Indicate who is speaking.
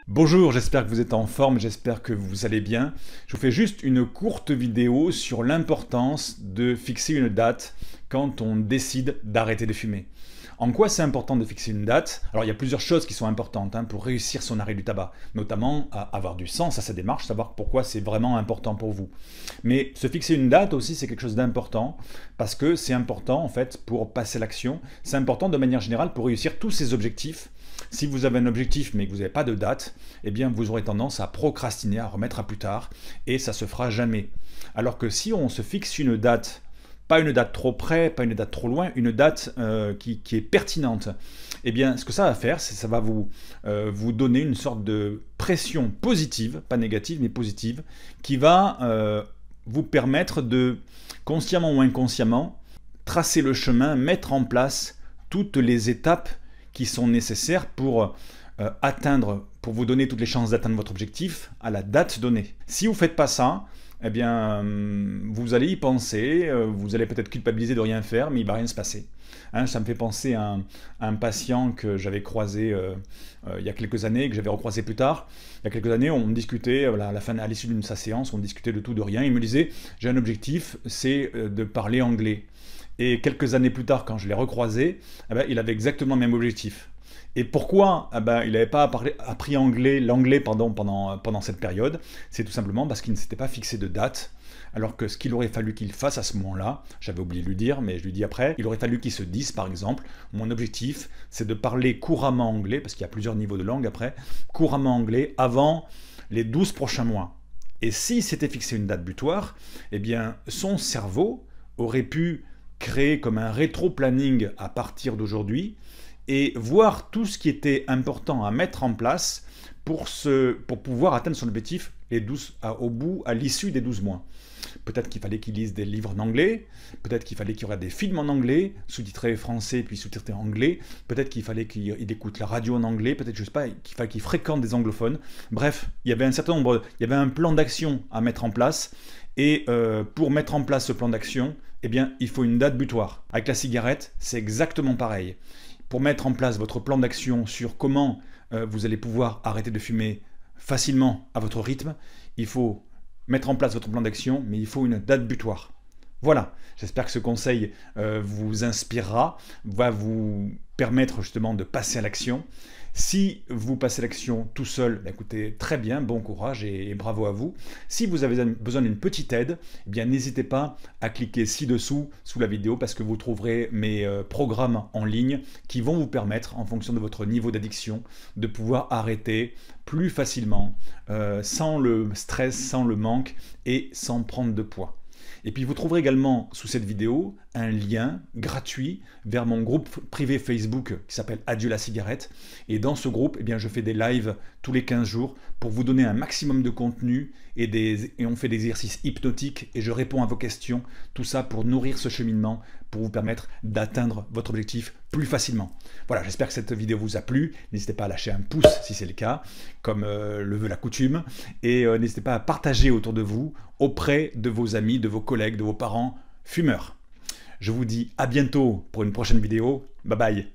Speaker 1: Bonjour, j'espère que vous êtes en forme, j'espère que vous allez bien. Je vous fais juste une courte vidéo sur l'importance de fixer une date quand on décide d'arrêter de fumer. En quoi c'est important de fixer une date? Alors il y a plusieurs choses qui sont importantes pour réussir son arrêt du tabac, notamment avoir du sens à sa démarche, savoir pourquoi c'est vraiment important pour vous. Mais se fixer une date aussi c'est quelque chose d'important parce que c'est important en fait pour passer l'action, c'est important de manière générale pour réussir tous ces objectifs. Si vous avez un objectif mais que vous n'avez pas de date, eh bien vous aurez tendance à procrastiner, à remettre à plus tard, et ça se fera jamais. Alors que si on se fixe une date, pas une date trop près, pas une date trop loin, une date qui est pertinente, eh bien ce que ça va faire, c'est ça va vous donner une sorte de pression positive, pas négative mais positive, qui va vous permettre de, consciemment ou inconsciemment, tracer le chemin, mettre en place toutes les étapes qui sont nécessaires pour pour vous donner toutes les chances d'atteindre votre objectif à la date donnée. Si vous ne faites pas ça, eh bien, vous allez y penser, vous allez peut-être culpabiliser de rien faire, mais il ne va rien se passer. Ça me fait penser à un patient que j'avais croisé il y a quelques années, que j'avais recroisé plus tard. Il y a quelques années, on discutait, à l'issue d'une sa séance, on discutait de tout, de rien. Il me disait, j'ai un objectif, c'est de parler anglais. Et quelques années plus tard, quand je l'ai recroisé, il avait exactement le même objectif. Et pourquoi il n'avait pas appris l'anglais pendant cette période? C'est tout simplement parce qu'il ne s'était pas fixé de date, alors que ce qu'il aurait fallu qu'il fasse à ce moment-là, j'avais oublié de lui dire, mais je lui dis après, il aurait fallu qu'il se dise par exemple, mon objectif c'est de parler couramment anglais, parce qu'il y a plusieurs niveaux de langue après, couramment anglais avant les 12 prochains mois. Et s'il s'était fixé une date butoir, eh bien son cerveau aurait pu créer comme un rétro-planning à partir d'aujourd'hui et voir tout ce qui était important à mettre en place pour pouvoir atteindre son objectif à l'issue des 12 mois. Peut-être qu'il fallait qu'il lise des livres en anglais, peut-être qu'il fallait qu'il regarde des films en anglais, sous-titrés français puis sous-titrés anglais, peut-être qu'il fallait qu'il écoute la radio en anglais, peut-être, je sais pas, qu'il fallait qu'il fréquente des anglophones. Bref, il y avait un plan d'action à mettre en place, et pour mettre en place ce plan d'action, eh bien, il faut une date butoir. Avec la cigarette, c'est exactement pareil. Pour mettre en place votre plan d'action sur comment vous allez pouvoir arrêter de fumer facilement à votre rythme, il faut mettre en place votre plan d'action, mais il faut une date butoir. Voilà, j'espère que ce conseil vous inspirera, va vous permettre justement de passer à l'action. Si vous passez à l'action tout seul, écoutez, très bien, bon courage et bravo à vous. Si vous avez besoin d'une petite aide, eh bien n'hésitez pas à cliquer ci-dessous, sous la vidéo, parce que vous trouverez mes programmes en ligne qui vont vous permettre, en fonction de votre niveau d'addiction, de pouvoir arrêter plus facilement, sans le stress, sans le manque et sans prendre de poids. Et puis vous trouverez également sous cette vidéo un lien gratuit vers mon groupe privé Facebook qui s'appelle Adieu la cigarette. Et dans ce groupe, eh bien, je fais des lives tous les 15 jours pour vous donner un maximum de contenu et on fait des exercices hypnotiques et je réponds à vos questions. Tout ça pour nourrir ce cheminement, pour vous permettre d'atteindre votre objectif plus facilement. Voilà, j'espère que cette vidéo vous a plu. N'hésitez pas à lâcher un pouce si c'est le cas, comme le veut la coutume. Et n'hésitez pas à partager autour de vous, auprès de vos amis, de vos collègues, de vos parents fumeurs. Je vous dis à bientôt pour une prochaine vidéo. Bye bye.